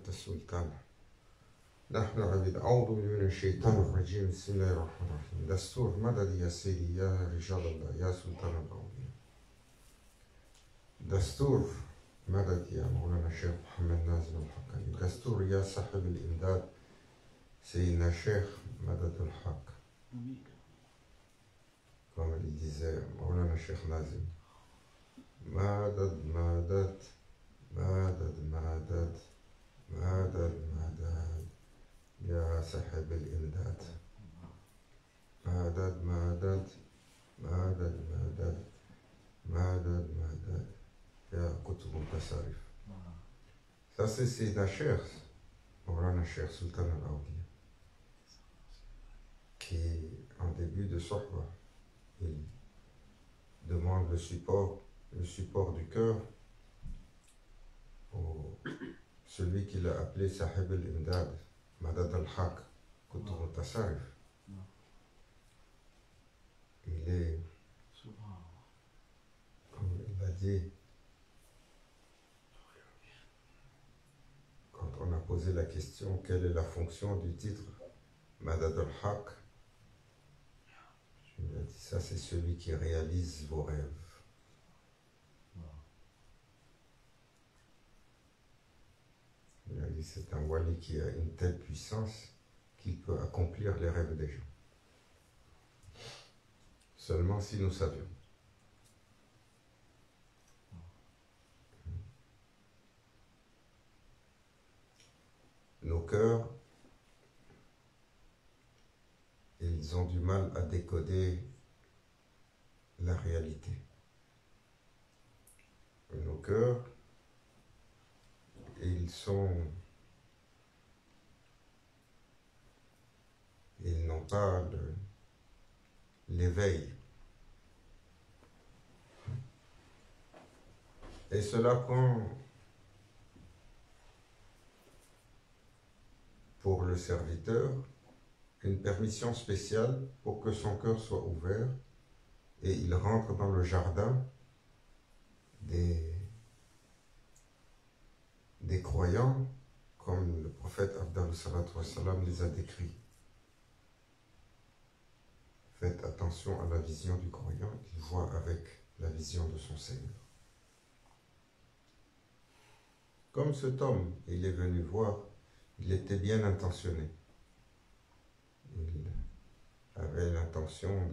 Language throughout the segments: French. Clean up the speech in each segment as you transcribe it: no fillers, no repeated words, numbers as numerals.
السلطان نحن عبيد أعوذ من الشيطان الرجيم بسم الله الرحمن الرحيم دستور مدد يا سيدي يا رجال الله يا سلطان الأولياء دستور مدد يا مولانا الشيخ محمد نازل الحقاني دستور يا صاحب الإمداد سيدنا الشيخ مدد الحق comme il disait مولانا الشيخ نازل مدد مدد مدد مدد مدد مدد يا صاحب الإمداد مدد مدد مدد مدد مدد مدد يا كتب التصاريف. Ça c'est Sayyidina Cheikh, Maulana Cheikh Sultan al-Awliya, qui en début de Sohba, il demande le support du cœur au celui qu'il a appelé Sahib al-Imdad, Madad al-Haq, Kutub al-Tasarif. Il est, comme il l'a dit, quand on a posé la question quelle est la fonction du titre Madad al-Haq, il a dit ça c'est celui qui réalise vos rêves. Il a dit c'est un wali qui a une telle puissance qu'il peut accomplir les rêves des gens. Seulement si nous savions. Nos cœurs, ils ont du mal à décoder la réalité. Nos cœurs, ils n'ont pas l'éveil. Et cela prend pour le serviteur une permission spéciale pour que son cœur soit ouvert et il rentre dans le jardin des croyants comme le prophète Abdallah salatu wassalam les a décrits. Faites attention à la vision du croyant, il voit avec la vision de son Seigneur. Comme cet homme, il est venu voir, il était bien intentionné. Il avait l'intention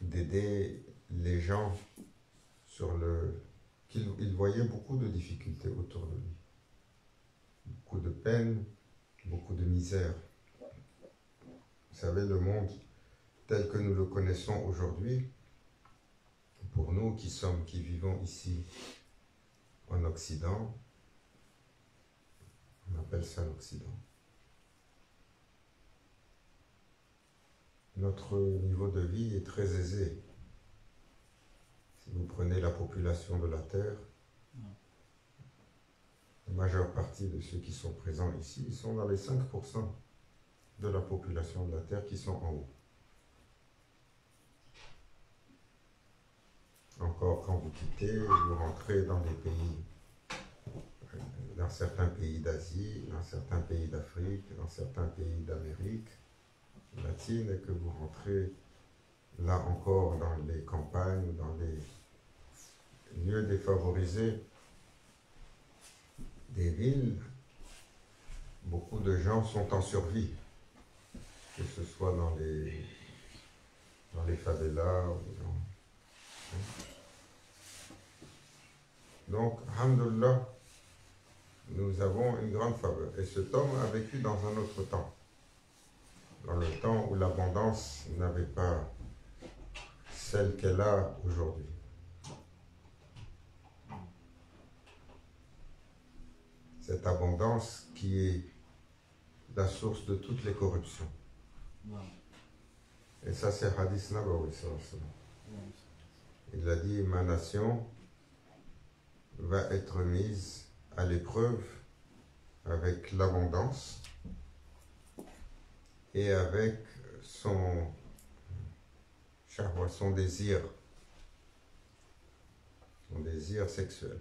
d'aider les gens sur il voyait beaucoup de difficultés autour de lui. Beaucoup de peine, beaucoup de misère. Vous savez, le monde tel que nous le connaissons aujourd'hui, pour nous qui vivons ici en Occident, on appelle ça l'Occident. Notre niveau de vie est très aisé. Si vous prenez la population de la Terre, la majeure partie de ceux qui sont présents ici, ils sont dans les 5% de la population de la Terre qui sont en haut. Encore quand vous quittez, vous rentrez dans des pays, dans certains pays d'Asie, dans certains pays d'Afrique, dans certains pays d'Amérique latine, et que vous rentrez là encore dans les campagnes, dans les lieux défavorisés des villes, beaucoup de gens sont en survie, que ce soit dans les favelas ou donc, alhamdoulilah, nous avons une grande faveur. Et cet homme a vécu dans un autre temps. Dans le temps où l'abondance n'avait pas celle qu'elle a aujourd'hui. Cette abondance qui est la source de toutes les corruptions. Et ça, c'est Hadith Nabawi. Il a dit, ma nation va être mise à l'épreuve avec l'abondance et avec son shahwa, son désir sexuel.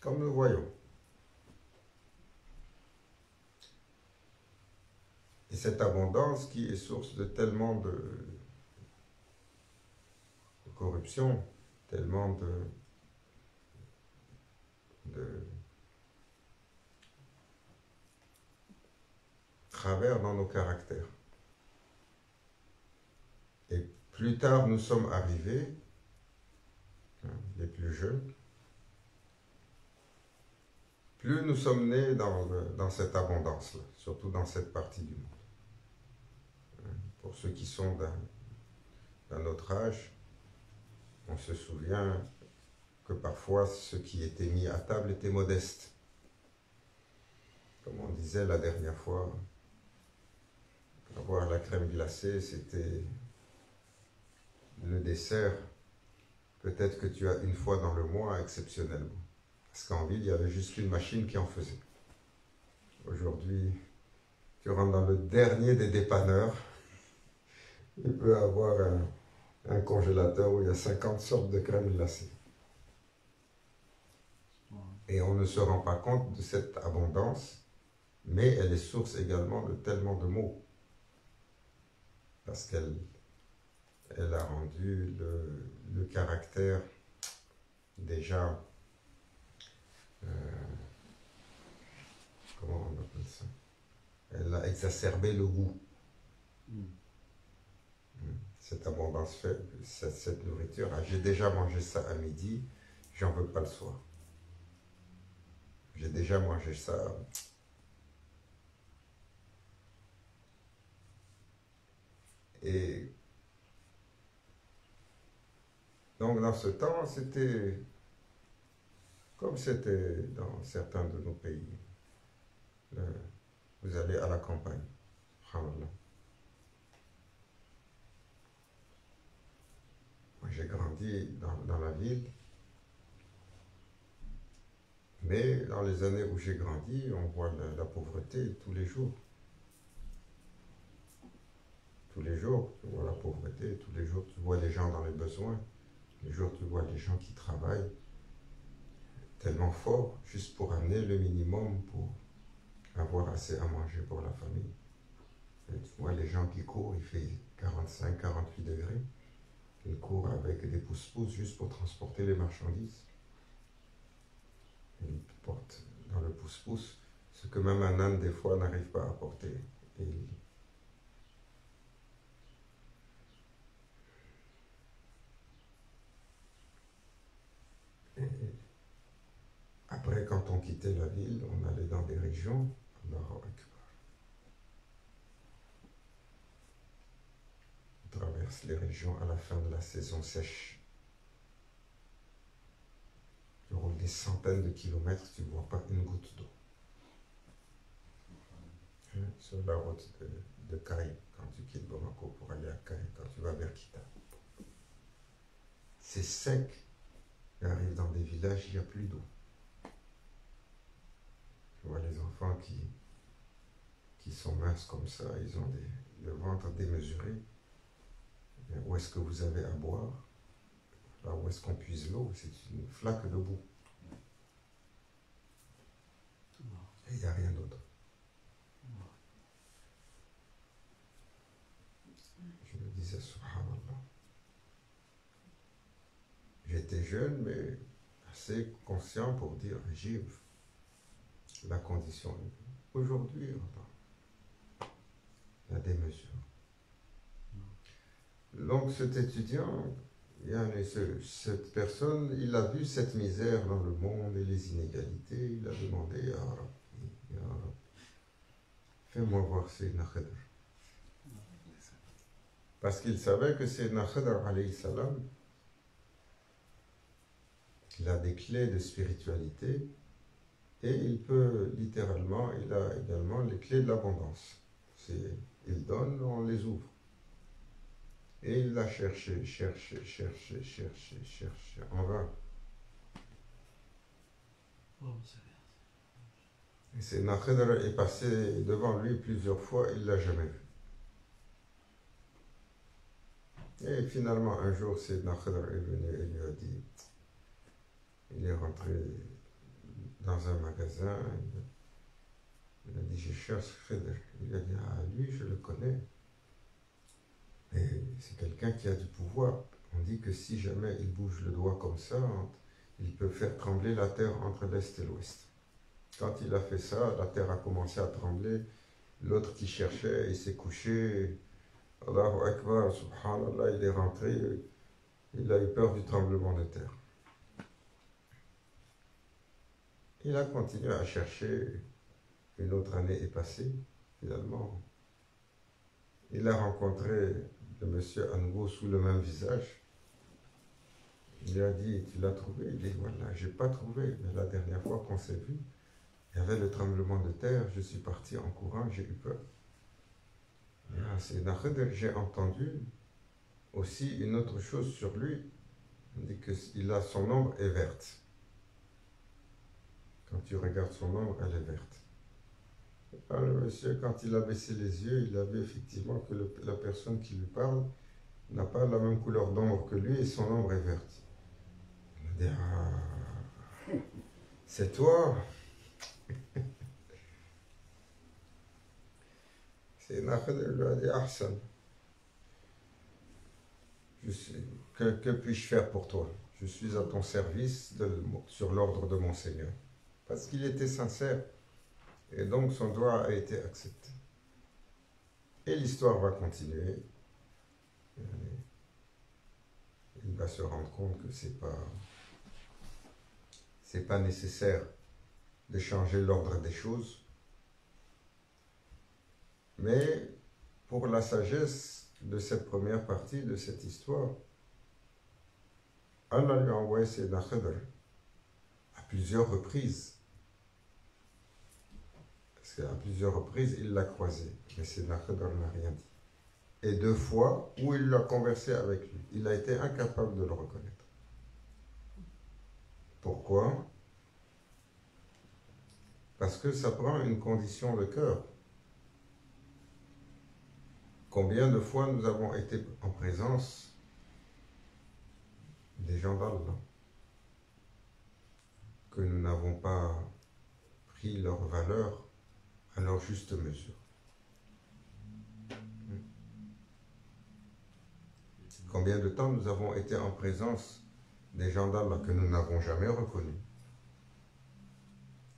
Comme nous voyons. Et cette abondance qui est source de tellement de corruption, tellement de travers dans nos caractères. Et plus tard, nous sommes arrivés, les plus jeunes, plus nous sommes nés dans cette abondance-là, surtout dans cette partie du monde. Pour ceux qui sont dans notre âge, on se souvient que parfois ce qui était mis à table était modeste. Comme on disait la dernière fois, avoir la crème glacée, c'était le dessert, peut-être que tu as une fois dans le mois exceptionnellement. Parce qu'en ville, il y avait juste une machine qui en faisait. Aujourd'hui, tu rentres dans le dernier des dépanneurs, il peut avoir un congélateur où il y a 50 sortes de crème glacée. Et on ne se rend pas compte de cette abondance, mais elle est source également de tellement de maux. Parce qu'elle a rendu le caractère déjà, comment on appelle ça? Elle a exacerbé le goût. Cette abondance fait, cette nourriture, j'ai déjà mangé ça à midi, j'en veux pas le soir. J'ai déjà mangé ça. Et donc dans ce temps, c'était comme c'était dans certains de nos pays. Vous allez à la campagne. Subhanallah. Moi, j'ai grandi dans la ville. Mais dans les années où j'ai grandi, on voit la pauvreté tous les jours. Tous les jours, tu vois la pauvreté. Tous les jours, tu vois les gens dans les besoins. Tous les jours, tu vois les gens qui travaillent tellement fort juste pour amener le minimum pour avoir assez à manger pour la famille. Et tu vois les gens qui courent, il fait 45, 48 degrés. Ils courent avec des pousse-pousse juste pour transporter les marchandises. Ils portent dans le pousse-pousse ce que même un âne des fois n'arrive pas à porter. Et après, quand on quittait la ville, on allait dans des régions, on traverse les régions à la fin de la saison sèche. Tu roules des centaines de kilomètres, tu ne vois pas une goutte d'eau. Sur la route de Caille, quand tu quittes Bamako pour aller à Caille, quand tu vas vers Kita. C'est sec. Tu arrives dans des villages, il n'y a plus d'eau. Tu vois les enfants qui sont minces comme ça, ils ont le ventre démesuré. Mais où est-ce que vous avez à boire? Là où est-ce qu'on puise l'eau? C'est une flaque de boue. Et il n'y a rien d'autre. Je me disais, subhanallah. J'étais jeune, mais assez conscient pour dire, j'ai la condition. Aujourd'hui, la démesure. Donc cet étudiant, cette personne, il a vu cette misère dans le monde et les inégalités, il a demandé, Ya Rabbi, Ya Rabbi, fais-moi voir Sayyidina Khidr. Parce qu'il savait que Sayyidina Khidr alayhi salam, il a des clés de spiritualité et il peut littéralement, il a également les clés de l'abondance. Il donne, on les ouvre. Et il l'a cherché, en vain. Et Sayyidina Khidr est passé devant lui plusieurs fois, il ne l'a jamais vu. Et finalement, un jour, Sayyidina Khidr est venu et lui a dit, il est rentré dans un magasin, il a dit, je cherche Khidr. Il a dit, ah, lui, je le connais. Et c'est quelqu'un qui a du pouvoir. On dit que si jamais il bouge le doigt comme ça, il peut faire trembler la terre entre l'Est et l'Ouest. Quand il a fait ça, la terre a commencé à trembler. L'autre qui cherchait, il s'est couché. Allahu Akbar, subhanallah, il est rentré. Il a eu peur du tremblement de terre. Il a continué à chercher. Une autre année est passée, finalement. Il a rencontré le monsieur à nouveau sous le même visage. Il lui a dit, tu l'as trouvé? Il dit, voilà, je n'ai pas trouvé, mais la dernière fois qu'on s'est vu, il y avait le tremblement de terre, je suis parti en courant, j'ai eu peur. C'est Khidr, j'ai entendu aussi une autre chose sur lui. On dit que son ombre est verte. Quand tu regardes son ombre, elle est verte. Alors, le monsieur, quand il a baissé les yeux, il a vu effectivement que la personne qui lui parle n'a pas la même couleur d'ombre que lui et son ombre est verte. Il a dit, ah, c'est toi. C'est Khidr lui a dit, Ahsan, que puis-je faire pour toi? Je suis à ton service sur l'ordre de mon Seigneur. Parce qu'il était sincère. Et donc son doigt a été accepté. Et l'histoire va continuer. Il va se rendre compte que c'est pas nécessaire de changer l'ordre des choses. Mais pour la sagesse de cette première partie de cette histoire, Allah lui a envoyé Sayyidina Khidr à plusieurs reprises. Parce qu'à plusieurs reprises, il l'a croisé. Mais Sayyidina Khidr n'a rien dit. Et 2 fois où il a conversé avec lui, il a été incapable de le reconnaître. Pourquoi? Parce que ça prend une condition de cœur. Combien de fois nous avons été en présence des gens d'Allah que nous n'avons pas pris leur valeur à leur juste mesure. Combien de temps nous avons été en présence des gens d'Allah que nous n'avons jamais reconnus.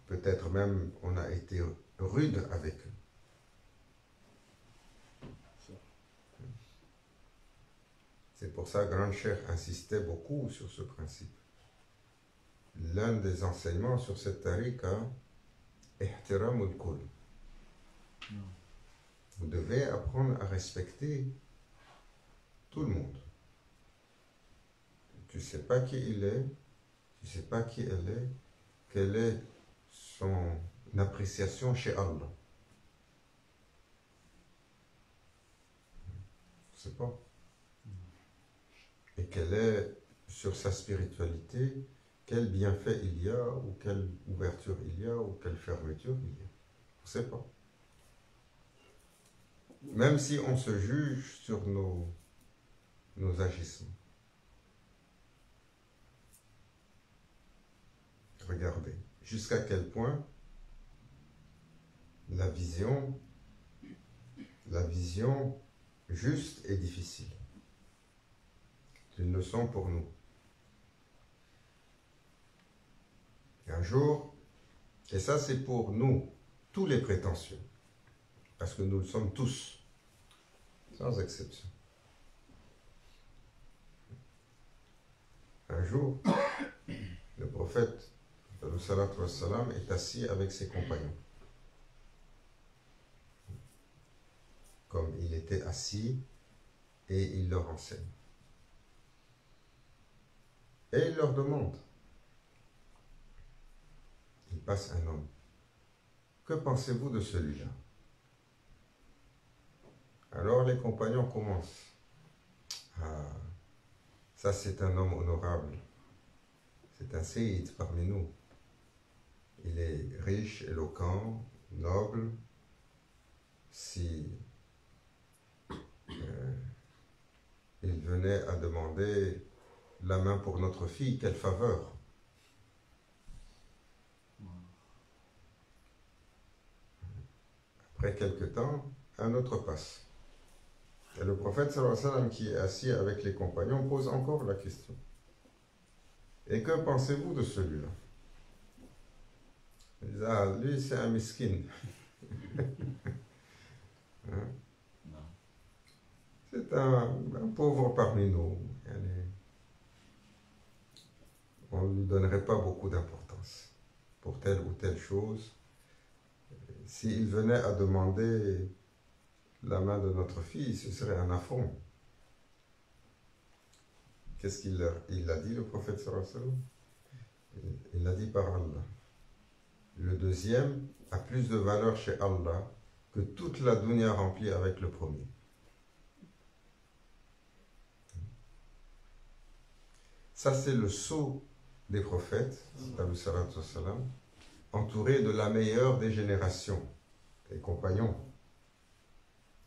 Peut-être même on a été rude avec eux. C'est pour ça que Grand Cheikh insistait beaucoup sur ce principe. L'un des enseignements sur cette tariqa, ihtiram al-kull. Vous devez apprendre à respecter tout le monde. Tu ne sais pas qui il est, tu ne sais pas qui elle est, quelle est son appréciation chez Allah. Je ne sais pas. Et quelle est, sur sa spiritualité, quel bienfait il y a, ou quelle ouverture il y a, ou quelle fermeture il y a. On ne sait pas. Même si on se juge sur nos agissements. Regardez, jusqu'à quel point la vision juste est difficile. C'est une leçon pour nous. Et un jour, et ça c'est pour nous, tous les prétentieux, parce que nous le sommes tous, sans exception. Un jour, le prophète, salatu wassalam, est assis avec ses compagnons. Comme il était assis et il leur enseigne. Et il leur demande. Il passe un homme. Que pensez-vous de celui-là? Alors les compagnons commencent. Ah, ça c'est un homme honorable. C'est un séïd parmi nous. Il est riche, éloquent, noble. Si il venait à demander la main pour notre fille, quelle faveur! Après quelque temps, un autre passe. Et le prophète sallallahu alayhi wa sallam, qui est assis avec les compagnons, pose encore la question. Et que pensez-vous de celui-là? Il dit, ah, lui c'est un miskin. Hein? C'est un pauvre parmi nous. On ne lui donnerait pas beaucoup d'importance pour telle ou telle chose. S'il venait à demander la main de notre fille, ce serait un affront. Qu'est-ce qu'il a dit, le prophète sallallahu alayhi wa sallam? Il a dit par Allah. Le deuxième a plus de valeur chez Allah que toute la dunya remplie avec le premier. Ça, c'est le sceau des prophètes, entouré de la meilleure des générations, les compagnons.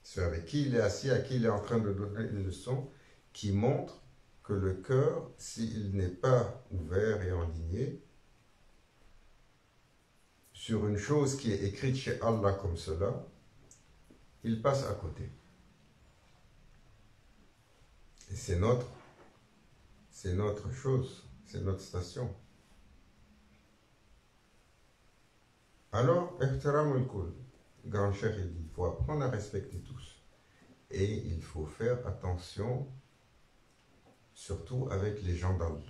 Ceux avec qui il est assis, à qui il est en train de donner une leçon, qui montre que le cœur, s'il n'est pas ouvert et enligné, sur une chose qui est écrite chez Allah comme cela, il passe à côté. Et c'est notre chose, c'est notre station. Alors, ihtiram al-kul, grand cheikh, il dit, il faut apprendre à respecter tous. Et il faut faire attention, surtout avec les gens d'Allah.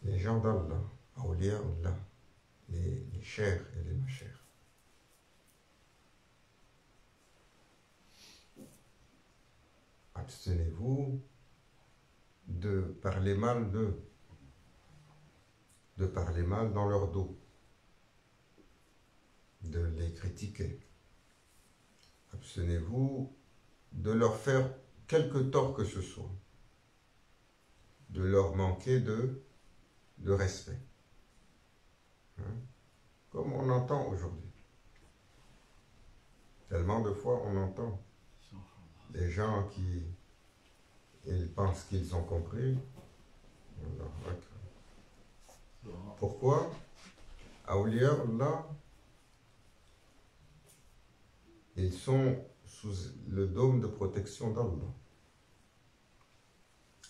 Les gens d'Allah, awliya Allah, les chers et les machers. Abstenez-vous de parler mal d'eux, de parler mal dans leur dos, de les critiquer. Abstenez-vous de leur faire quelque tort que ce soit, de leur manquer de respect. Hein? Comme on entend aujourd'hui. Tellement de fois on entend des gens qui ils pensent qu'ils ont compris. Pourquoi? Awliya Allah, ils sont sous le dôme de protection d'Allah.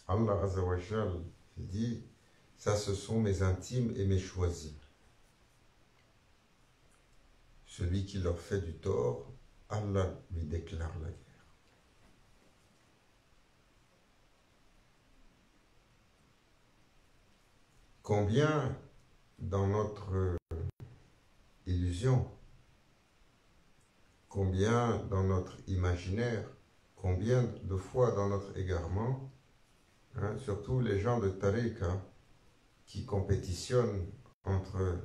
Allah Azza wa Jal dit, ça ce sont mes intimes et mes choisis. Celui qui leur fait du tort, Allah lui déclare la guerre. Combien dans notre illusion, combien dans notre imaginaire, combien de fois dans notre égarement, hein, surtout les gens de Tariqa qui compétitionnent entre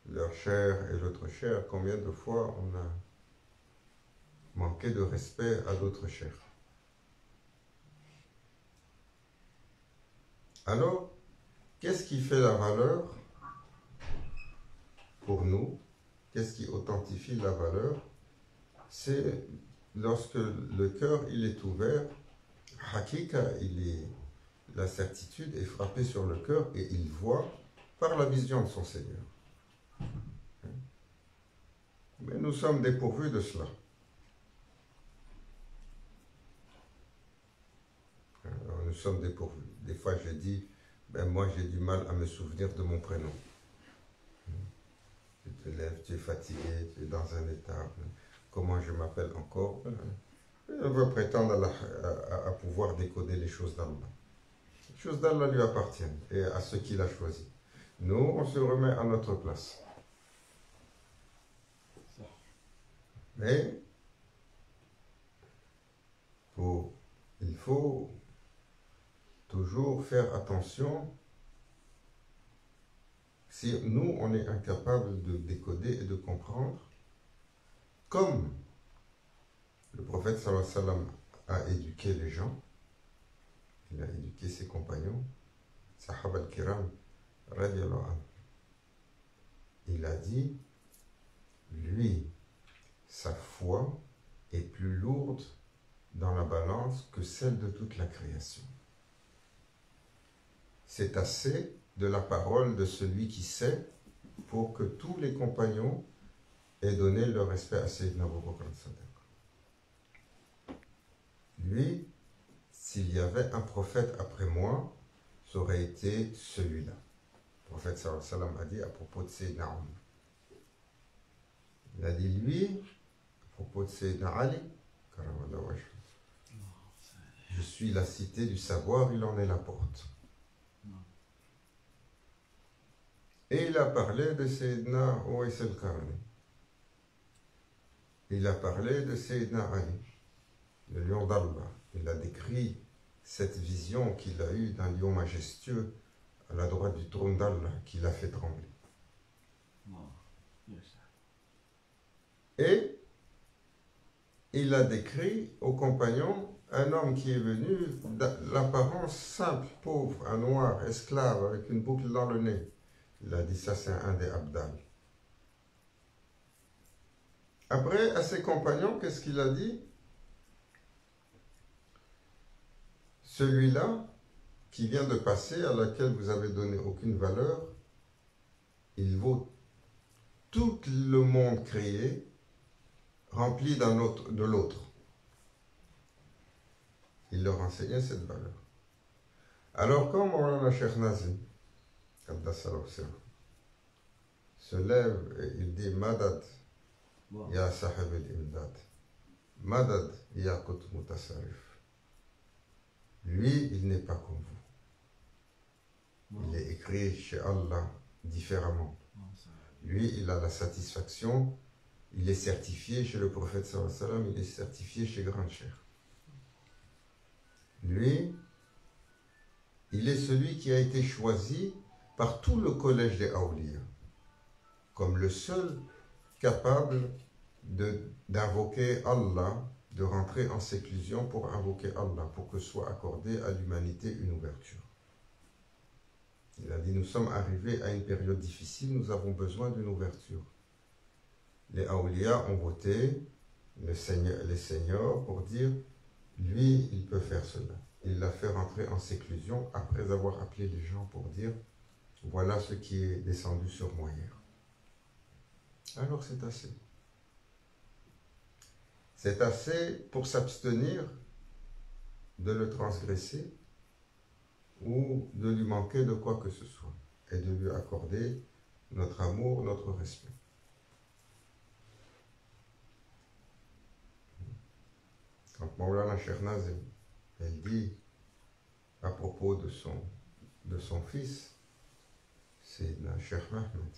leur chair et l'autre chair, combien de fois on a manqué de respect à d'autres chairs. Alors, qu'est-ce qui fait la valeur pour nous? Qu'est-ce qui authentifie la valeur? C'est lorsque le cœur il est ouvert, Hakika, la certitude est frappée sur le cœur et il voit par la vision de son Seigneur. Mais nous sommes dépourvus de cela. Alors, nous sommes dépourvus. Des fois, je dis, moi j'ai du mal à me souvenir de mon prénom. Tu te lèves, tu es fatigué, tu es dans un état. Comment je m'appelle encore? On veut prétendre à pouvoir décoder les choses d'Allah. Les choses d'Allah lui appartiennent et à ceux qu'il a choisis. Nous, on se remet à notre place. Mais il faut toujours faire attention. Si nous, on est incapable de décoder et de comprendre, comme le prophète sallallahu alayhi wa sallam a éduqué les gens, il a éduqué ses compagnons, Sahaba al-Kiram, radiallahu anhu. Il a dit, lui, sa foi est plus lourde dans la balance que celle de toute la création. C'est assez de la parole de celui qui sait pour que tous les compagnons aient donné leur respect à Sayyidina Abu Bakr as-Siddiq. Lui, s'il y avait un prophète après moi, ça aurait été celui-là. Le prophète sallallahu alayhi wa sallam a dit à propos de Sayyidina Omar. Il a dit lui, à propos de Sayyidina Ali, je suis la cité du savoir, il en est la porte. Et il a parlé de Sayyidina Uwais al-Qarni. Il a parlé de Sayyidina Ali, le lion d'Allah. Il a décrit cette vision qu'il a eue d'un lion majestueux à la droite du trône d'Allah qui l'a fait trembler. Et il a décrit aux compagnons un homme qui est venu d'apparence simple, pauvre, un noir, esclave, avec une boucle dans le nez. Il a dit ça, c'est un des Abdal. Après, à ses compagnons, qu'est-ce qu'il a dit? Celui-là, qui vient de passer, à laquelle vous avez donné aucune valeur, il vaut tout le monde créé, rempli de l'autre. Il leur enseignait cette valeur. Alors, quand Mawlana Cheikh Nazim, se lève et il dit Madad, ya sahib al-imdad, Madad, ya qut mutasarrif. Lui, il n'est pas comme vous. Il est écrit chez Allah différemment. Lui, il a la satisfaction, il est certifié chez le prophète sallallahu alayhi wa sallam, il est certifié chez Grand Cheikh. Lui, il est celui qui a été choisi par tout le collège des Awliya comme le seul capable d'invoquer Allah, de rentrer en séclusion pour invoquer Allah, pour que soit accordée à l'humanité une ouverture. Il a dit, nous sommes arrivés à une période difficile, nous avons besoin d'une ouverture. Les Awliya ont voté les seigneurs pour dire, lui, il peut faire cela. Il l'a fait rentrer en séclusion après avoir appelé les gens pour dire, voilà ce qui est descendu sur moi hier. Alors c'est assez. C'est assez pour s'abstenir de le transgresser ou de lui manquer de quoi que ce soit et de lui accorder notre amour, notre respect. Quand Mawlana Cheikh Nazim, elle dit à propos de son fils, c'est Cheikh Mahmoud.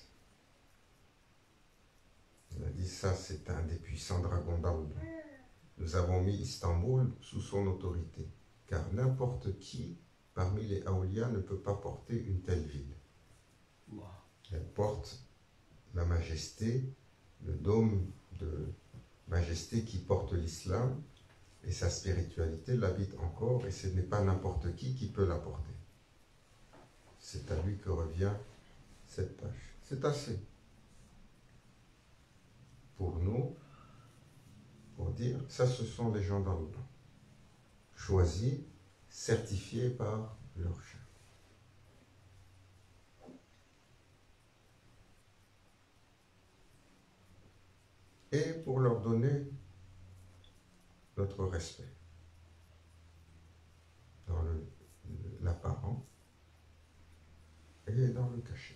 Il a dit ça, c'est un des puissants dragons d'Allah. Nous avons mis Istanbul sous son autorité, car n'importe qui parmi les Awliya ne peut pas porter une telle ville. Elle porte la majesté, le dôme de majesté qui porte l'islam, et sa spiritualité l'habite encore, et ce n'est pas n'importe qui peut la porter. C'est à lui que revient cette tâche. C'est assez pour nous, pour dire, ça ce sont les gens d'Allah, choisis, certifiés par leur chef. Et pour leur donner notre respect dans l'apparent et dans le cachet.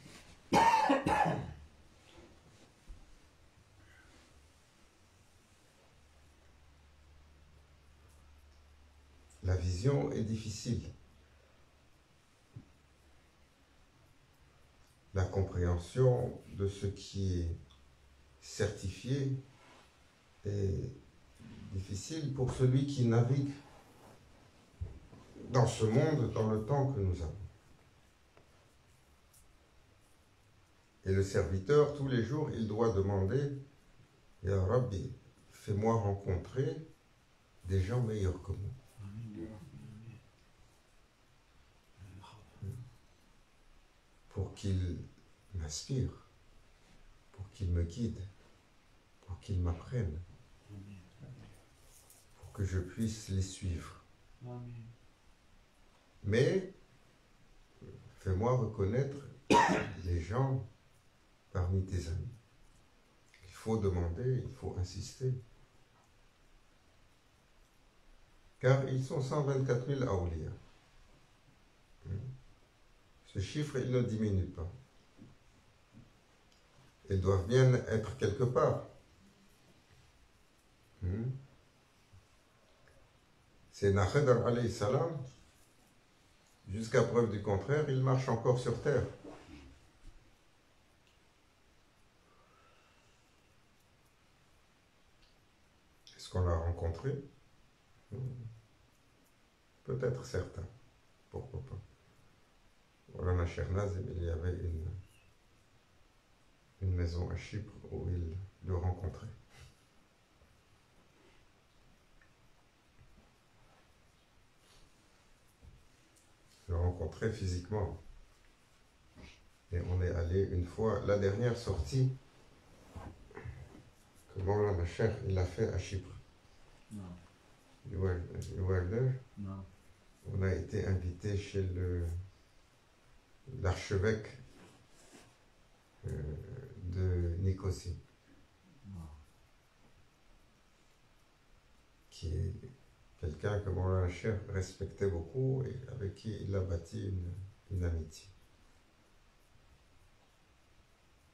La vision est difficile. La compréhension de ce qui est certifié est difficile pour celui qui navigue dans ce monde, dans le temps que nous avons. Et le serviteur, tous les jours, il doit demander, Ya Rabbi, fais-moi rencontrer des gens meilleurs que moi. Pour qu'ils m'inspirent, pour qu'ils me guident, pour qu'ils m'apprennent, pour que je puisse les suivre. Mais fais-moi reconnaître les gens parmi tes amis. Il faut demander, il faut insister. Car ils sont 124 000 awliya. Ce chiffre, il ne diminue pas. Ils doivent bien être quelque part. C'est Khidr alayhi salam, jusqu'à preuve du contraire, il marche encore sur terre. Est-ce qu'on l'a rencontré? Peut-être certains. Pourquoi pas? Voilà, Chernaz, il y avait une maison à Chypre où il le rencontrait. Le rencontrait physiquement. Et on est allé une fois, la dernière sortie que Mawlana Cheikh il a fait à Chypre. Non. Non. On a été invité chez l'archevêque de Nicosie, qui est quelqu'un que Mawlana Cheikh respectait beaucoup et avec qui il a bâti une amitié.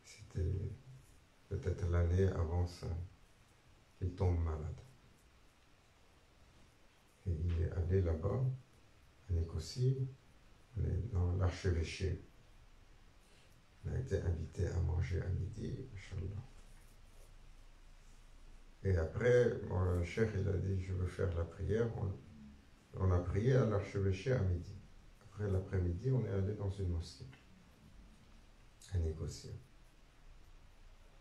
C'était peut-être l'année avant ça qu'il tombe malade. Et il est allé là-bas, à Nicosie, on est dans l'archevêché. On a été invité à manger à midi, Inch'Allah. Et après, mon cheikh, il a dit, je veux faire la prière. On a prié à l'archevêché à midi. Après l'après-midi, on est allé dans une mosquée, à Nicosie.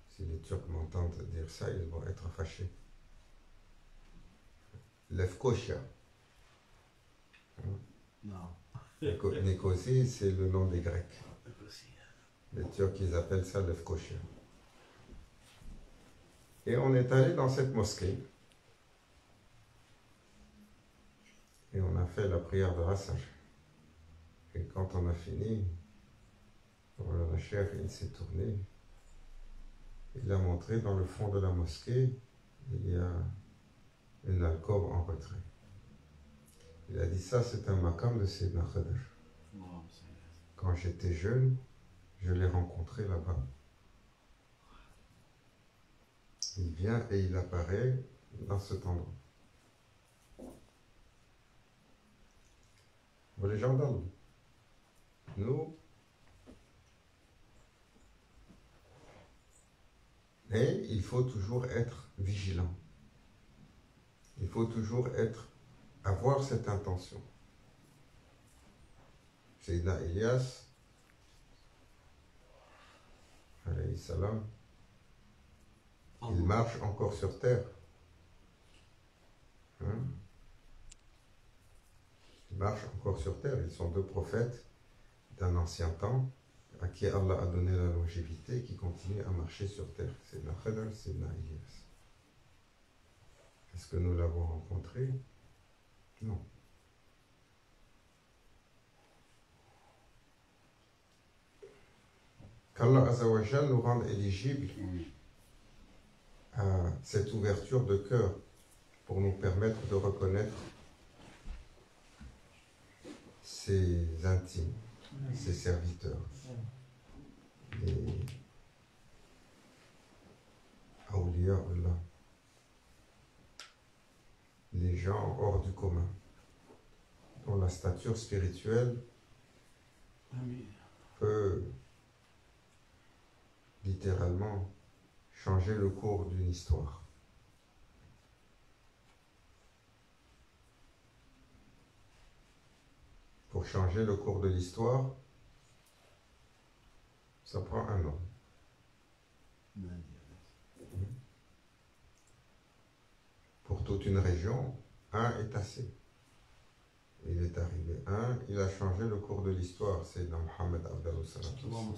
Si les Turcs m'entendent dire ça, ils vont être fâchés. Lefkosia. Non. Nicosie, c'est le nom des Grecs. Les Turcs, ils appellent ça Lefkosia. Et on est allé dans cette mosquée. Et on a fait la prière de Rassaj. Et quand on a fini, le chef, il s'est tourné. Il a montré dans le fond de la mosquée, il y a une alcôve en retrait. Il a dit ça, c'est un maqam de Sayyidina Khidr. Quand j'étais jeune, je l'ai rencontré là-bas. Il vient et il apparaît dans cet endroit. Bon, les gens d'Allah, nous, et il faut toujours être vigilant. Il faut toujours avoir cette intention. Sayyidina Ilyas, alayhi salam, il marche encore sur terre. Il marche encore sur terre. Ils sont deux prophètes d'un ancien temps à qui Allah a donné la longévité qui continuent à marcher sur terre. C'est Sayyidina Khidr, Sayyidina Ilyas. Est-ce que nous l'avons rencontré? Non. Qu'Allah Azzawajal nous rende éligibles à cette ouverture de cœur pour nous permettre de reconnaître ses intimes, ses serviteurs, les awliya Allah, les gens hors du commun, dont la stature spirituelle peut littéralement changer le cours d'une histoire. pour changer le cours de l'histoire, ça prend un homme. Pour toute une région, un est assez. Il est arrivé un, il a changé le cours de l'histoire, c'est dans Mohammed Abdallah Salam.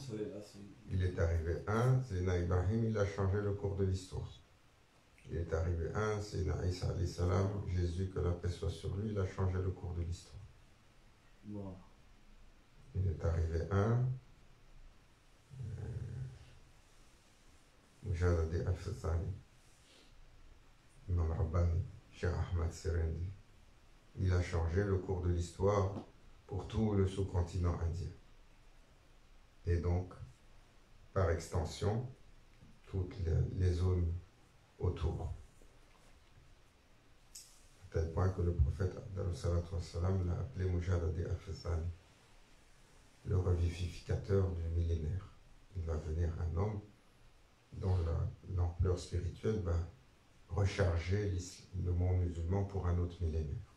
Il est arrivé un, c'est Ibrahim, il a changé le cours de l'histoire. Il est arrivé un, c'est Isa alayhi salam, Jésus, que la paix soit sur lui, il a changé le cours de l'histoire. Wow. Il est arrivé un, Mujahid al-Fathani, Imam Rabbani, Cheikh Ahmad Serendi. Il a changé le cours de l'histoire pour tout le sous-continent indien. Et donc, par extension, toutes les zones autour. À tel point que le prophète l'a appelé Mujahid al-Fathani, le revivificateur du millénaire. Il va venir un homme dont l'ampleur spirituelle va recharger le monde musulman pour un autre millénaire.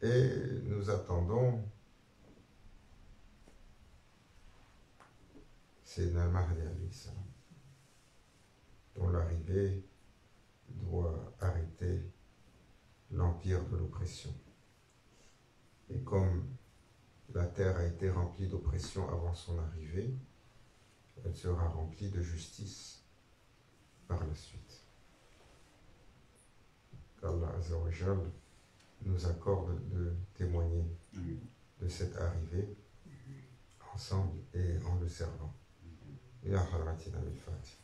Et nous attendons Sayyidina al-Mahdi alayhi salam, dont l'arrivée doit arrêter l'empire de l'oppression. Et comme la terre a été remplie d'oppression avant son arrivée, elle sera remplie de justice par la suite. Qu'Allah Azza wa Jal nous accorde de témoigner de cette arrivée ensemble et en le servant. Ya Haratina bil-Fatih.